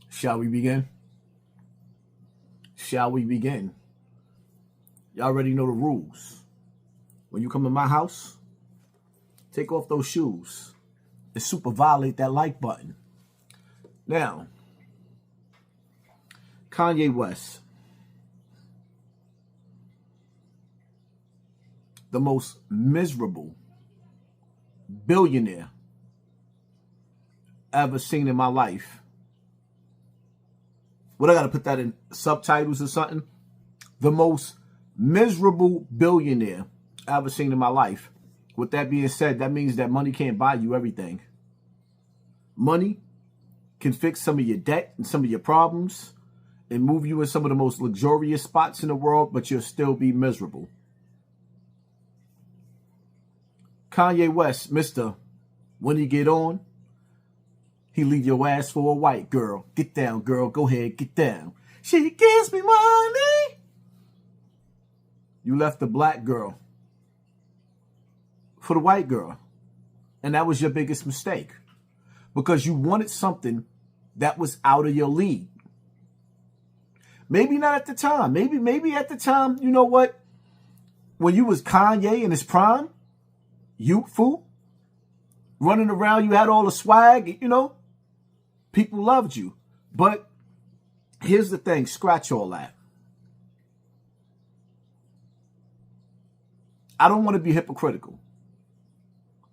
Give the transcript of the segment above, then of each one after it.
Shall we begin? Shall we begin? Y'all already know the rules. When you come to my house, take off those shoes and super violate that like button. Now, Kanye West, the most miserable billionaire ever seen in my life. What, I gotta put that in subtitles or something? The most miserable billionaire I ever seen in my life. With that being said, that means that money can't buy you everything. Money can fix some of your debt and some of your problems and move you in some of the most luxurious spots in the world, but you'll still be miserable. Kanye West, Mr. When he get on, he leave your ass for a white girl. Get down, girl. Go ahead, get down. She gives me money. You left the black girl for the white girl. And that was your biggest mistake. Because you wanted something that was out of your league. Maybe not at the time. Maybe at the time, you know what? When you was Kanye in his prime, youthful, running around, you had all the swag, you know, people loved you. But here's the thing, scratch all that. I don't want to be hypocritical.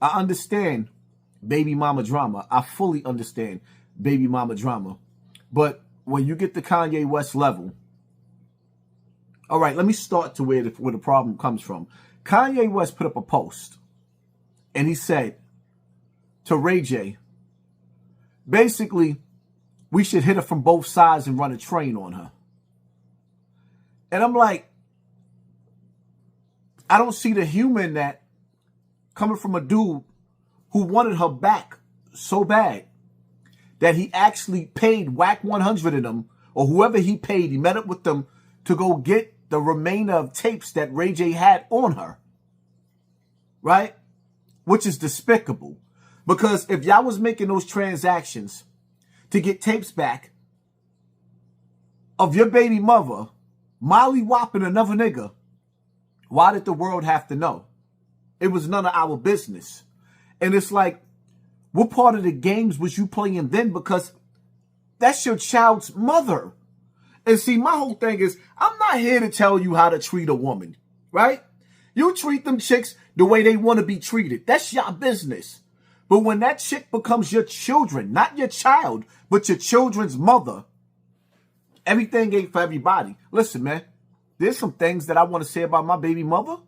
I understand baby mama drama. I fully understand baby mama drama. But when you get to Kanye West level, all right, let me start to where the problem comes from. Kanye West put up a post and he said to Ray J, basically, we should hit her from both sides and run a train on her. And I'm like, I don't see the humor in that coming from a dude who wanted her back so bad that he actually paid whack 100 of them, or whoever he paid, he met up with them to go get the remainder of tapes that Ray J had on her. Right? Which is despicable. Because if y'all was making those transactions to get tapes back of your baby mother molly whopping another nigga, why did the world have to know? It was none of our business. And it's like, what part of the games was you playing then? Because that's your child's mother. And see, my whole thing is, I'm not here to tell you how to treat a woman, right? You treat them chicks the way they want to be treated. That's your business. But when that chick becomes your children, not your child, but your children's mother, everything ain't for everybody. Listen, man, there's some things that I want to say about my baby mother.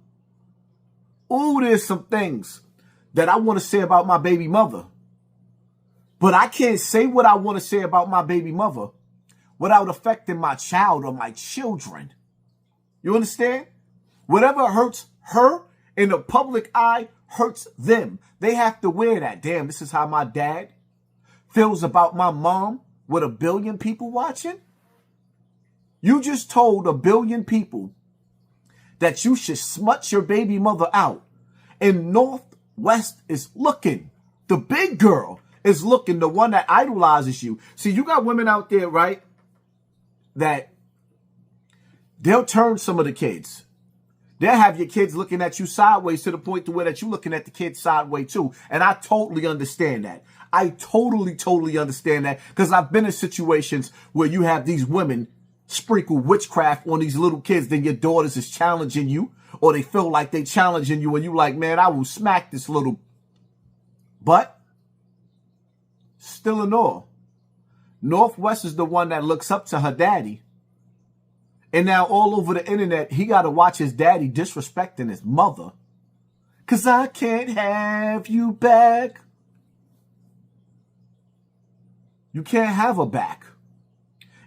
Ooh, there's some things that I want to say about my baby mother. But I can't say what I want to say about my baby mother without affecting my child or my children. You understand? Whatever hurts her in the public eye hurts them. They have to wear that. Damn, this is how my dad feels about my mom with 1 billion people watching. You just told 1 billion people that you should smut your baby mother out. And Northwest is looking. The big girl is looking, the one that idolizes you. See, you got women out there, right, that they'll turn some of the kids. They'll have your kids looking at you sideways to the point to where that you looking at the kids sideways too. And I totally understand that. I totally understand that, because I've been in situations where you have these women sprinkle witchcraft on these little kids, then your daughters is challenging you, or they feel like they challenging you, and you like, man, I will smack this little. But still in all, Northwest is the one that looks up to her daddy. And now all over the internet, he got to watch his daddy disrespecting his mother. 'Cause I can't have you back. You can't have her back.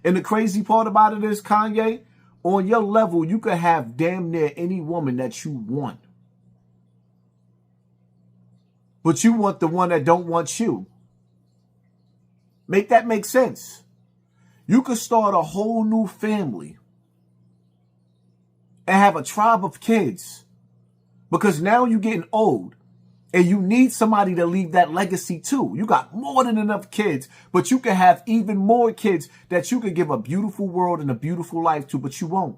And the crazy part about it is, Kanye, on your level, you could have damn near any woman that you want. But you want the one that don't want you. Make that make sense. You could start a whole new family and have a tribe of kids, because now you're getting old And you need somebody to leave that legacy too. You got more than enough kids, but you can have even more kids that you can give a beautiful world and a beautiful life to, but you won't.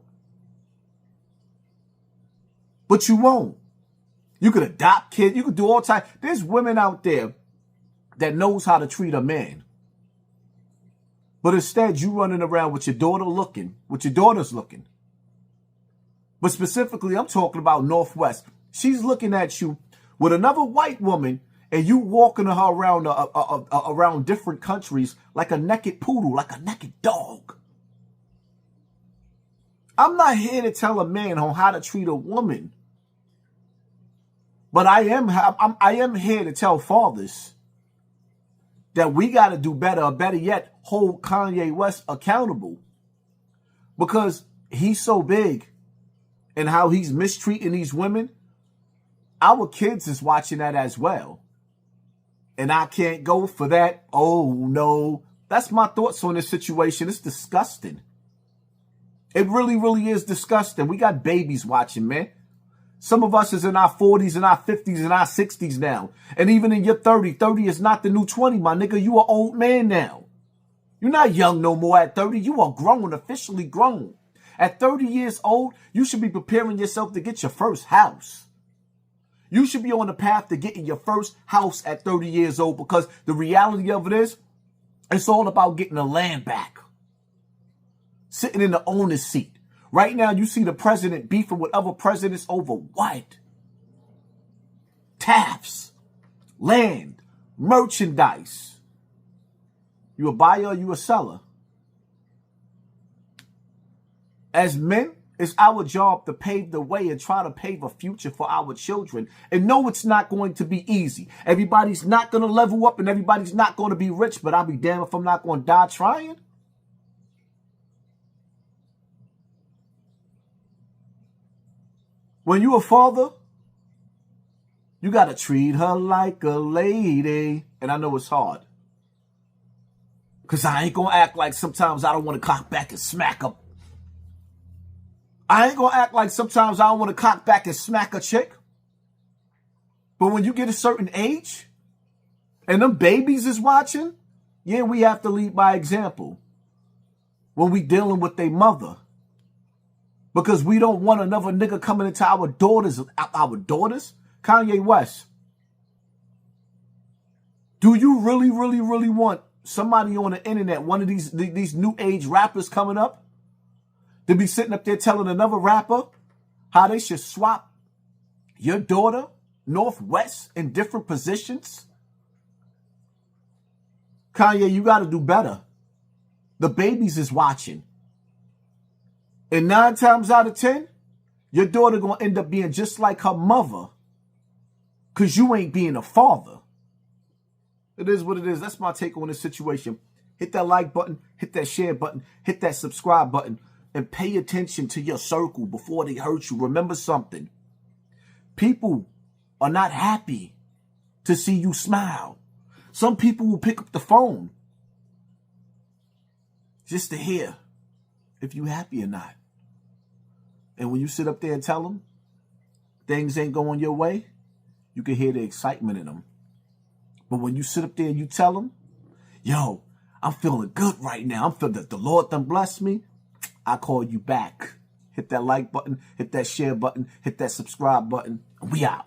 But you won't. You could adopt kids. You could do all types. There's women out there that knows how to treat a man. But instead, you running around with your daughter looking, with your daughters looking. But specifically, I'm talking about Northwest. She's looking at you with another white woman, and you walking her around around different countries like a naked poodle, like a naked dog. I'm not here to tell a man on how to treat a woman, but I am here to tell fathers that we got to do better, or better yet, hold Kanye West accountable, because he's so big and how he's mistreating these women. Our kids is watching that as well. And I can't go for that. Oh, no. That's my thoughts on this situation. It's disgusting. It really, really is disgusting. We got babies watching, man. Some of us is in our 40s and our 50s and our 60s now. And even in your 30, 30 is not the new 20, my nigga. You an old man now. You're not young no more at 30. You are grown, officially grown. At 30 years old, you should be preparing yourself to get your first house. You should be on the path to getting your first house at 30 years old, because the reality of it is, it's all about getting the land back. Sitting in the owner's seat. Right now, you see the president beefing with other presidents over what? Tafts, land, merchandise. You a buyer or you a seller? As men, it's our job to pave the way and try to pave a future for our children. And no, it's not going to be easy. Everybody's not going to level up and everybody's not going to be rich, but I'll be damned if I'm not going to die trying. When you a father, you got to treat her like a lady. And I know it's hard, because I ain't going to act like sometimes I don't want to cock back and smack her. I ain't going to act like sometimes I don't want to cock back and smack a chick. But when you get a certain age and them babies is watching, yeah, we have to lead by example when we dealing with their mother. Because we don't want another nigga coming into our daughters. Our daughters? Kanye West. Do you really, really, really want somebody on the internet, one of these new age rappers coming up, to be sitting up there telling another rapper how they should swap your daughter, Northwest, in different positions? Kanye, you got to do better. The babies is watching. And 9 times out of 10, your daughter going to end up being just like her mother, because you ain't being a father. It is what it is. That's my take on this situation. Hit that like button, hit that share button, hit that subscribe button, and pay attention to your circle before they hurt you. Remember something. People are not happy to see you smile. Some people will pick up the phone just to hear if you happy or not. And when you sit up there and tell them things ain't going your way, you can hear the excitement in them. But when you sit up there and you tell them, yo, I'm feeling good right now, I'm feeling that the Lord done blessed me, I call you back. Hit that like button, hit that share button, hit that subscribe button, and we out.